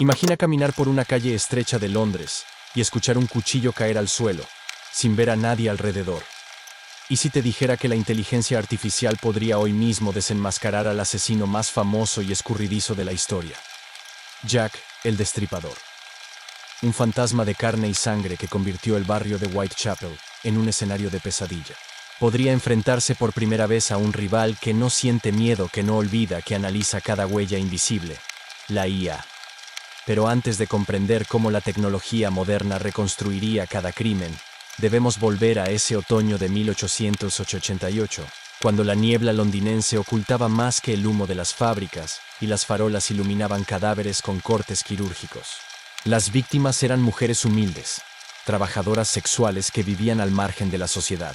Imagina caminar por una calle estrecha de Londres y escuchar un cuchillo caer al suelo, sin ver a nadie alrededor. ¿Y si te dijera que la inteligencia artificial podría hoy mismo desenmascarar al asesino más famoso y escurridizo de la historia? Jack, el Destripador. Un fantasma de carne y sangre que convirtió el barrio de Whitechapel en un escenario de pesadilla. Podría enfrentarse por primera vez a un rival que no siente miedo, que no olvida, que analiza cada huella invisible: la IA. Pero antes de comprender cómo la tecnología moderna reconstruiría cada crimen, debemos volver a ese otoño de 1888, cuando la niebla londinense ocultaba más que el humo de las fábricas y las farolas iluminaban cadáveres con cortes quirúrgicos. Las víctimas eran mujeres humildes, trabajadoras sexuales que vivían al margen de la sociedad,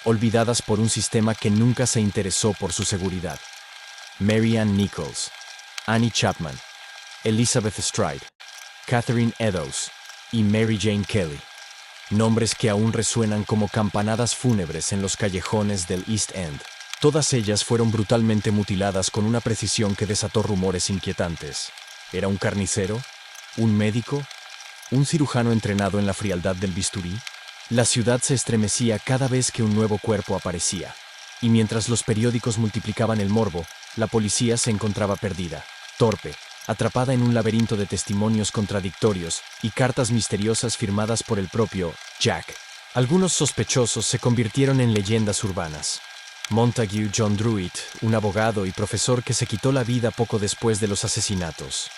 olvidadas por un sistema que nunca se interesó por su seguridad. Mary Ann Nichols, Annie Chapman, Elizabeth Stride, Catherine Eddowes y Mary Jane Kelly. Nombres que aún resuenan como campanadas fúnebres en los callejones del East End. Todas ellas fueron brutalmente mutiladas con una precisión que desató rumores inquietantes. ¿Era un carnicero? ¿Un médico? ¿Un cirujano entrenado en la frialdad del bisturí? La ciudad se estremecía cada vez que un nuevo cuerpo aparecía. Y mientras los periódicos multiplicaban el morbo, la policía se encontraba perdida, torpe, atrapada en un laberinto de testimonios contradictorios y cartas misteriosas firmadas por el propio Jack. Algunos sospechosos se convirtieron en leyendas urbanas. Montague John Druitt, un abogado y profesor que se quitó la vida poco después de los asesinatos.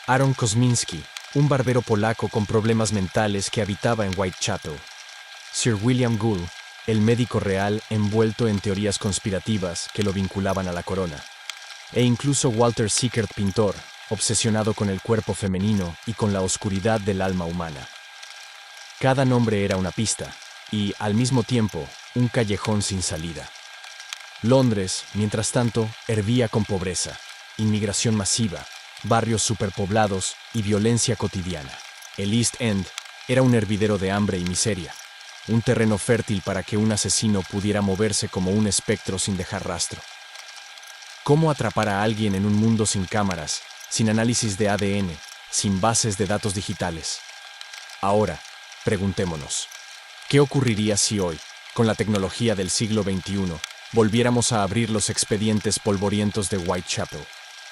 Aaron Kosminski, un barbero polaco con problemas mentales que habitaba en Whitechapel. Sir William Gould, el médico real envuelto en teorías conspirativas que lo vinculaban a la corona. E incluso Walter Sickert, pintor, obsesionado con el cuerpo femenino y con la oscuridad del alma humana. Cada nombre era una pista, y, al mismo tiempo, un callejón sin salida. Londres, mientras tanto, hervía con pobreza, inmigración masiva, barrios superpoblados y violencia cotidiana. El East End era un hervidero de hambre y miseria, un terreno fértil para que un asesino pudiera moverse como un espectro sin dejar rastro. ¿Cómo atrapar a alguien en un mundo sin cámaras, sin análisis de ADN, sin bases de datos digitales? Ahora, preguntémonos, ¿qué ocurriría si hoy, con la tecnología del siglo XXI, volviéramos a abrir los expedientes polvorientos de Whitechapel?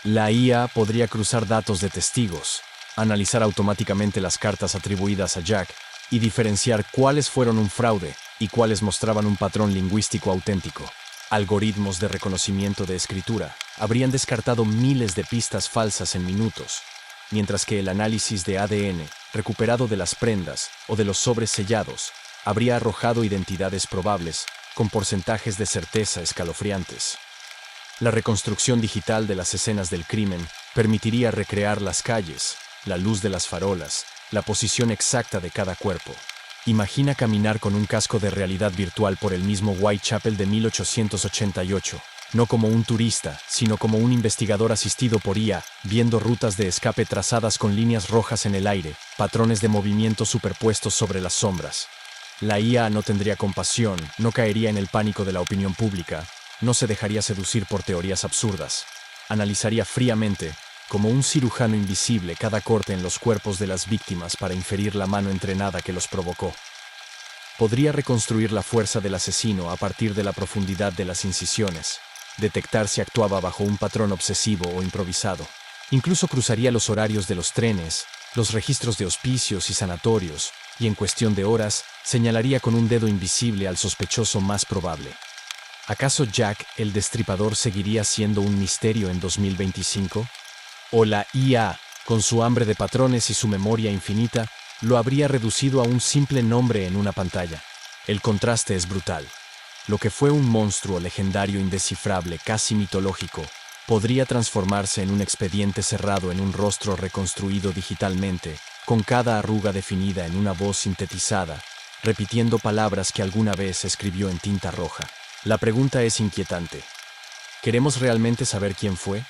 La IA podría cruzar datos de testigos, analizar automáticamente las cartas atribuidas a Jack y diferenciar cuáles fueron un fraude y cuáles mostraban un patrón lingüístico auténtico. Algoritmos de reconocimiento de escritura habrían descartado miles de pistas falsas en minutos, mientras que el análisis de ADN, recuperado de las prendas o de los sobres sellados, habría arrojado identidades probables con porcentajes de certeza escalofriantes. La reconstrucción digital de las escenas del crimen permitiría recrear las calles, la luz de las farolas, la posición exacta de cada cuerpo. Imagina caminar con un casco de realidad virtual por el mismo Whitechapel de 1888, no como un turista, sino como un investigador asistido por IA, viendo rutas de escape trazadas con líneas rojas en el aire, patrones de movimiento superpuestos sobre las sombras. La IA no tendría compasión, no caería en el pánico de la opinión pública, no se dejaría seducir por teorías absurdas. Analizaría fríamente, como un cirujano invisible, cada corte en los cuerpos de las víctimas para inferir la mano entrenada que los provocó. Podría reconstruir la fuerza del asesino a partir de la profundidad de las incisiones, detectar si actuaba bajo un patrón obsesivo o improvisado. Incluso cruzaría los horarios de los trenes, los registros de hospicios y sanatorios, y en cuestión de horas, señalaría con un dedo invisible al sospechoso más probable. ¿Acaso Jack, el Destripador, seguiría siendo un misterio en 2025? ¿O la IA, con su hambre de patrones y su memoria infinita, lo habría reducido a un simple nombre en una pantalla? El contraste es brutal. Lo que fue un monstruo legendario, indescifrable, casi mitológico, podría transformarse en un expediente cerrado, en un rostro reconstruido digitalmente, con cada arruga definida en una voz sintetizada, repitiendo palabras que alguna vez escribió en tinta roja. La pregunta es inquietante. ¿Queremos realmente saber quién fue?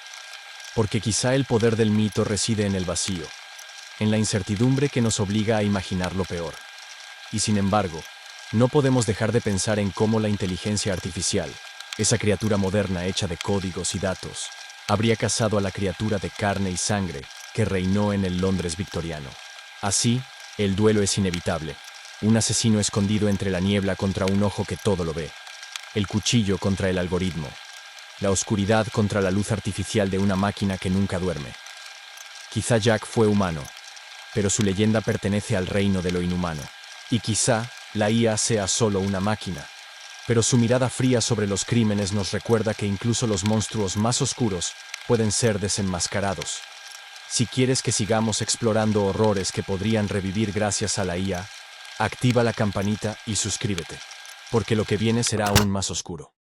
Porque quizá el poder del mito reside en el vacío, en la incertidumbre que nos obliga a imaginar lo peor. Y sin embargo, no podemos dejar de pensar en cómo la inteligencia artificial, esa criatura moderna hecha de códigos y datos, habría cazado a la criatura de carne y sangre que reinó en el Londres victoriano. Así, el duelo es inevitable. Un asesino escondido entre la niebla contra un ojo que todo lo ve. El cuchillo contra el algoritmo. La oscuridad contra la luz artificial de una máquina que nunca duerme. Quizá Jack fue humano, pero su leyenda pertenece al reino de lo inhumano. Y quizá la IA sea solo una máquina, pero su mirada fría sobre los crímenes nos recuerda que incluso los monstruos más oscuros pueden ser desenmascarados. Si quieres que sigamos explorando horrores que podrían revivir gracias a la IA, activa la campanita y suscríbete, porque lo que viene será aún más oscuro.